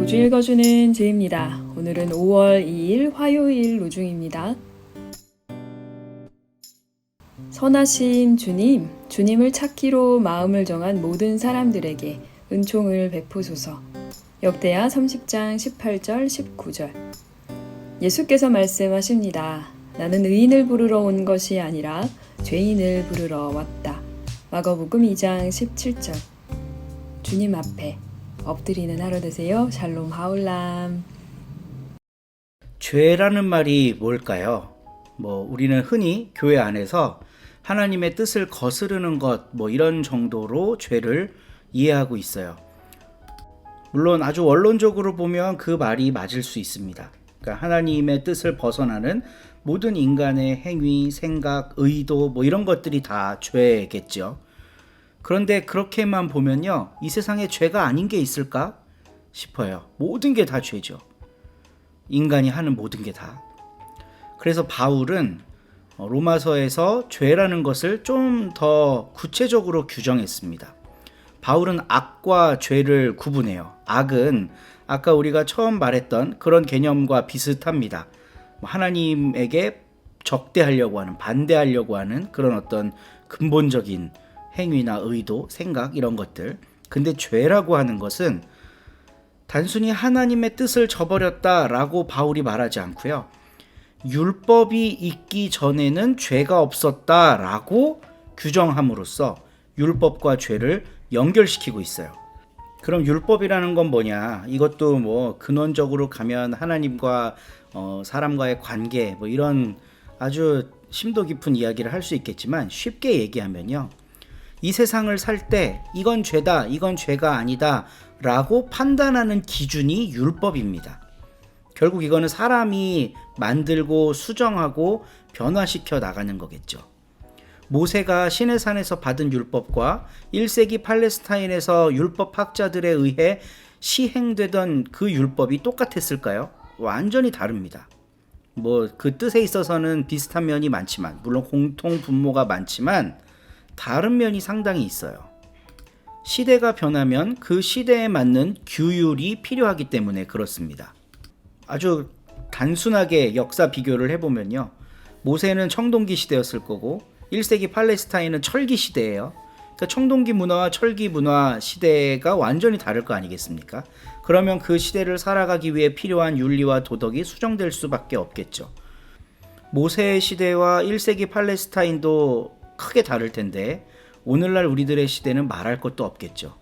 로주 읽어주는 제입니다. 오늘은 5월 2일 화요일 로중입니다. 선하신 주님, 주님을 찾기로 마음을 정한 모든 사람들에게 은총을 베푸소서. 역대하 30장 18절 19절. 예수께서 말씀하십니다. 나는 의인을 부르러 온 것이 아니라 죄인을 부르러 왔다. 마가복음 2장 17절. 주님 앞에 엎드리는 하루 되세요. 샬롬 하울람. 죄라는 말이 뭘까요? 우리는 흔히 교회 안에서 하나님의 뜻을 거스르는 것, 이런 정도로 죄를 이해하고 있어요. 물론 아주 원론적으로 보면 그 말이 맞을 수 있습니다. 그러니까 하나님의 뜻을 벗어나는 모든 인간의 행위, 생각, 의도, 이런 것들이 다 죄겠죠. 그런데 그렇게만 보면요, 이 세상에 죄가 아닌 게 있을까 싶어요. 모든 게 다 죄죠. 인간이 하는 모든 게 다. 그래서 바울은 로마서에서 죄라는 것을 좀 더 구체적으로 규정했습니다. 바울은 악과 죄를 구분해요. 악은 아까 우리가 처음 말했던 그런 개념과 비슷합니다. 하나님에게 적대하려고 하는, 반대하려고 하는 그런 어떤 근본적인 행위나 의도, 생각, 이런 것들. 근데 죄라고 하는 것은 단순히 하나님의 뜻을 저버렸다라고 바울이 말하지 않고요. 율법이 있기 전에는 죄가 없었다라고 규정함으로써 율법과 죄를 연결시키고 있어요. 그럼 율법이라는 건 뭐냐? 이것도 근원적으로 가면 하나님과 사람과의 관계, 이런 아주 심도 깊은 이야기를 할 수 있겠지만, 쉽게 얘기하면요, 이 세상을 살 때 이건 죄다, 이건 죄가 아니다 라고 판단하는 기준이 율법입니다. 결국 이거는 사람이 만들고 수정하고 변화시켜 나가는 거겠죠. 모세가 시내산에서 받은 율법과 1세기 팔레스타인에서 율법학자들에 의해 시행되던 그 율법이 똑같았을까요? 완전히 다릅니다. 그 뜻에 있어서는 비슷한 면이 많지만, 물론 공통 분모가 많지만 다른 면이 상당히 있어요. 시대가 변하면 그 시대에 맞는 규율이 필요하기 때문에 그렇습니다. 아주 단순하게 역사 비교를 해보면요, 모세는 청동기 시대였을 거고 1세기 팔레스타인은 철기 시대예요. 그러니까 청동기 문화와 철기 문화 시대가 완전히 다를 거 아니겠습니까? 그러면 그 시대를 살아가기 위해 필요한 윤리와 도덕이 수정될 수밖에 없겠죠. 모세의 시대와 1세기 팔레스타인도 크게 다를 텐데, 오늘날 우리들의 시대는 말할 것도 없겠죠.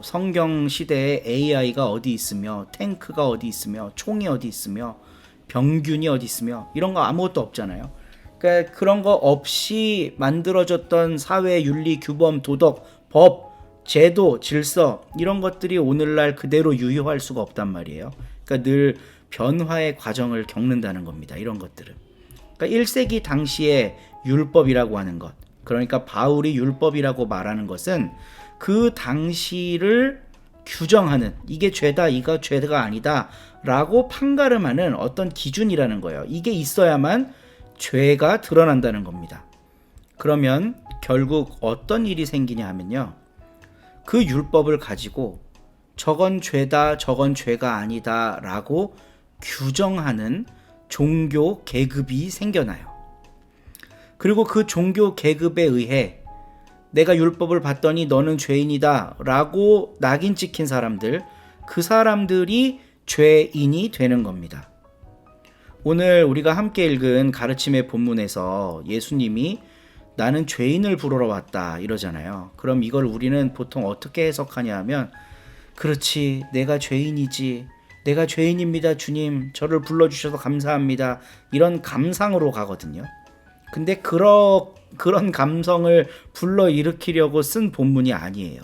성경 시대에 AI가 어디 있으며, 탱크가 어디 있으며, 총이 어디 있으며, 병균이 어디 있으며, 이런 거 아무것도 없잖아요. 그러니까 그런 거 없이 만들어졌던 사회, 윤리, 규범, 도덕, 법, 제도, 질서, 이런 것들이 오늘날 그대로 유효할 수가 없단 말이에요. 그러니까 늘 변화의 과정을 겪는다는 겁니다. 이런 것들은. 그러니까 1세기 당시에 율법이라고 하는 것, 그러니까 바울이 율법이라고 말하는 것은 그 당시를 규정하는, 이게 죄다, 이거 죄가 아니다 라고 판가름하는 어떤 기준이라는 거예요. 이게 있어야만 죄가 드러난다는 겁니다. 그러면 결국 어떤 일이 생기냐 하면요, 그 율법을 가지고 저건 죄다, 저건 죄가 아니다 라고 규정하는 종교 계급이 생겨나요. 그리고 그 종교 계급에 의해 내가 율법을 봤더니 너는 죄인이다 라고 낙인 찍힌 사람들, 그 사람들이 죄인이 되는 겁니다. 오늘 우리가 함께 읽은 가르침의 본문에서 예수님이 나는 죄인을 부르러 왔다 이러잖아요. 그럼 이걸 우리는 보통 어떻게 해석하냐 하면, 그렇지, 내가 죄인이지, 내가 죄인입니다 주님, 저를 불러주셔서 감사합니다, 이런 감상으로 가거든요. 근데 그런 감성을 불러일으키려고 쓴 본문이 아니에요.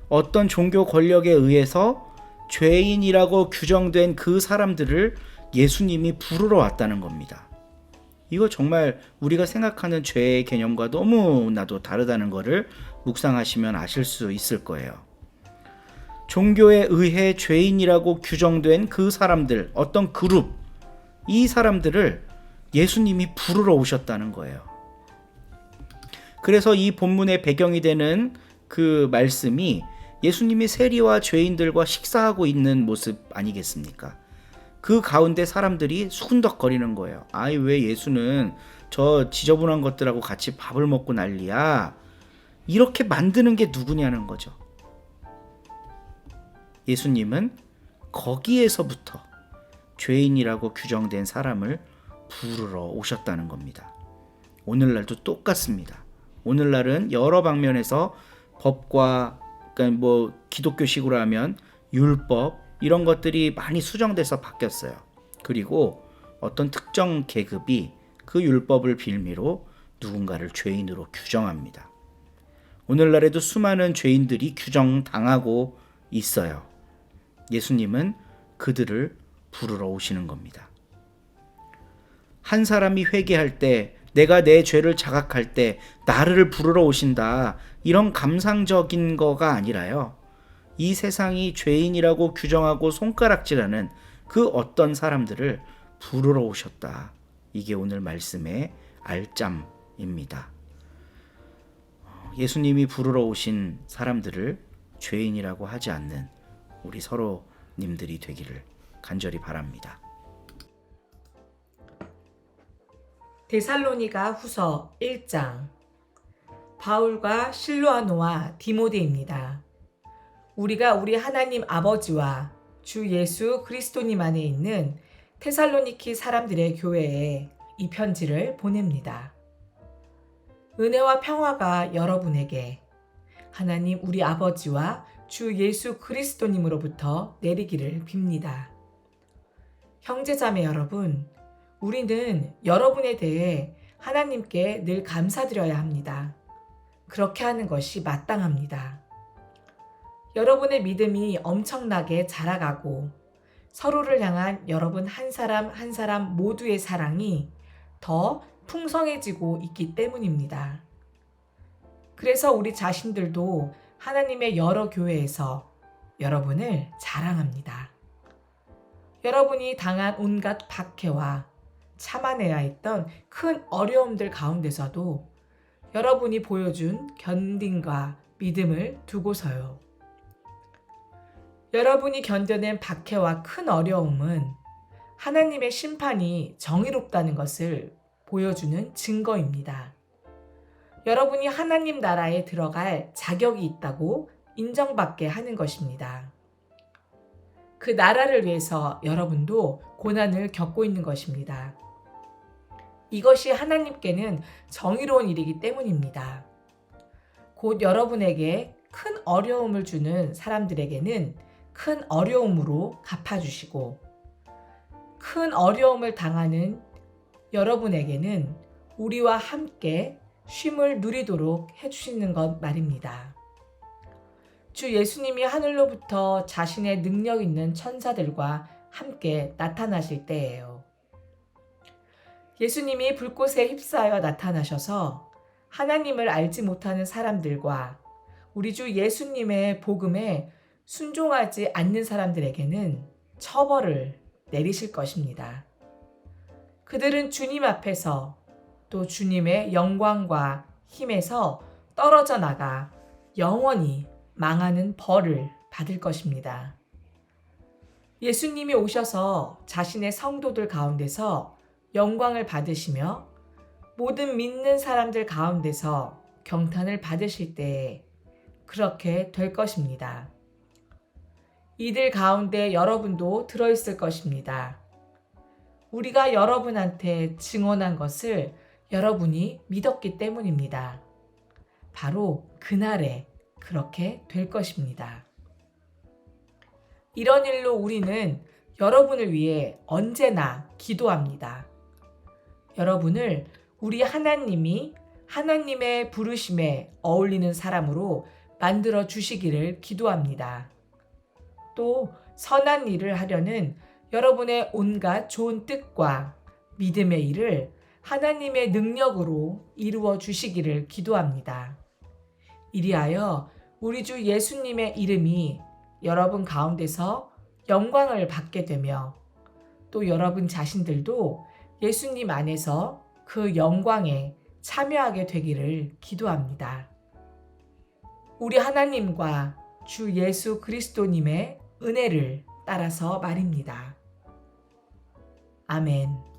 어떤 종교 권력에 의해서 죄인이라고 규정된 그 사람들을 예수님이 부르러 왔다는 겁니다. 이거 정말 우리가 생각하는 죄의 개념과 너무나도 다르다는 것을 묵상하시면 아실 수 있을 거예요. 종교에 의해 죄인이라고 규정된 그 사람들, 어떤 그룹, 이 사람들을 예수님이 부르러 오셨다는 거예요. 그래서 이 본문의 배경이 되는 그 말씀이 예수님이 세리와 죄인들과 식사하고 있는 모습 아니겠습니까? 그 가운데 사람들이 수군덕거리는 거예요. 아이, 왜 예수는 저 지저분한 것들하고 같이 밥을 먹고 난리야? 이렇게 만드는 게 누구냐는 거죠. 예수님은 거기에서부터 죄인이라고 규정된 사람을 부르러 오셨다는 겁니다. 오늘날도 똑같습니다. 오늘날은 여러 방면에서 법과, 그러니까 뭐 기독교식으로 하면 율법, 이런 것들이 많이 수정돼서 바뀌었어요. 그리고 어떤 특정 계급이 그 율법을 빌미로 누군가를 죄인으로 규정합니다. 오늘날에도 수많은 죄인들이 규정당하고 있어요. 예수님은 그들을 부르러 오시는 겁니다. 한 사람이 회개할 때, 내가 내 죄를 자각할 때 나를 부르러 오신다, 이런 감상적인 거가 아니라요, 이 세상이 죄인이라고 규정하고 손가락질하는 그 어떤 사람들을 부르러 오셨다. 이게 오늘 말씀의 알짬입니다. 예수님이 부르러 오신 사람들을 죄인이라고 하지 않는 우리 서로님들이 되기를 간절히 바랍니다. 데살로니가 후서 1장. 바울과 실로아노와 디모데입니다. 우리가 우리 하나님 아버지와 주 예수 그리스도님 안에 있는 테살로니키 사람들의 교회에 이 편지를 보냅니다. 은혜와 평화가 여러분에게 하나님 우리 아버지와 주 예수 그리스도님으로부터 내리기를 빕니다. 형제자매 여러분, 우리는 여러분에 대해 하나님께 늘 감사드려야 합니다. 그렇게 하는 것이 마땅합니다. 여러분의 믿음이 엄청나게 자라가고 서로를 향한 여러분 한 사람 한 사람 모두의 사랑이 더 풍성해지고 있기 때문입니다. 그래서 우리 자신들도 하나님의 여러 교회에서 여러분을 자랑합니다. 여러분이 당한 온갖 박해와 참아내야 했던 큰 어려움들 가운데서도 여러분이 보여준 견딘과 믿음을 두고서요. 여러분이 견뎌낸 박해와 큰 어려움은 하나님의 심판이 정의롭다는 것을 보여주는 증거입니다. 여러분이 하나님 나라에 들어갈 자격이 있다고 인정받게 하는 것입니다. 그 나라를 위해서 여러분도 고난을 겪고 있는 것입니다. 이것이 하나님께는 정의로운 일이기 때문입니다. 곧 여러분에게 큰 어려움을 주는 사람들에게는 큰 어려움으로 갚아주시고, 큰 어려움을 당하는 여러분에게는 우리와 함께 쉼을 누리도록 해주시는 것 말입니다. 주 예수님이 하늘로부터 자신의 능력 있는 천사들과 함께 나타나실 때예요. 예수님이 불꽃에 휩싸여 나타나셔서 하나님을 알지 못하는 사람들과 우리 주 예수님의 복음에 순종하지 않는 사람들에게는 처벌을 내리실 것입니다. 그들은 주님 앞에서 또 주님의 영광과 힘에서 떨어져 나가 영원히 망하는 벌을 받을 것입니다. 예수님이 오셔서 자신의 성도들 가운데서 영광을 받으시며 모든 믿는 사람들 가운데서 경탄을 받으실 때에 그렇게 될 것입니다. 이들 가운데 여러분도 들어있을 것입니다. 우리가 여러분한테 증언한 것을 여러분이 믿었기 때문입니다. 바로 그날에 그렇게 될 것입니다. 이런 일로 우리는 여러분을 위해 언제나 기도합니다. 여러분을 우리 하나님이 하나님의 부르심에 어울리는 사람으로 만들어 주시기를 기도합니다. 또 선한 일을 하려는 여러분의 온갖 좋은 뜻과 믿음의 일을 하나님의 능력으로 이루어 주시기를 기도합니다. 이리하여 우리 주 예수님의 이름이 여러분 가운데서 영광을 받게 되며 또 여러분 자신들도 예수님 안에서 그 영광에 참여하게 되기를 기도합니다. 우리 하나님과 주 예수 그리스도님의 은혜를 따라서 말입니다. 아멘.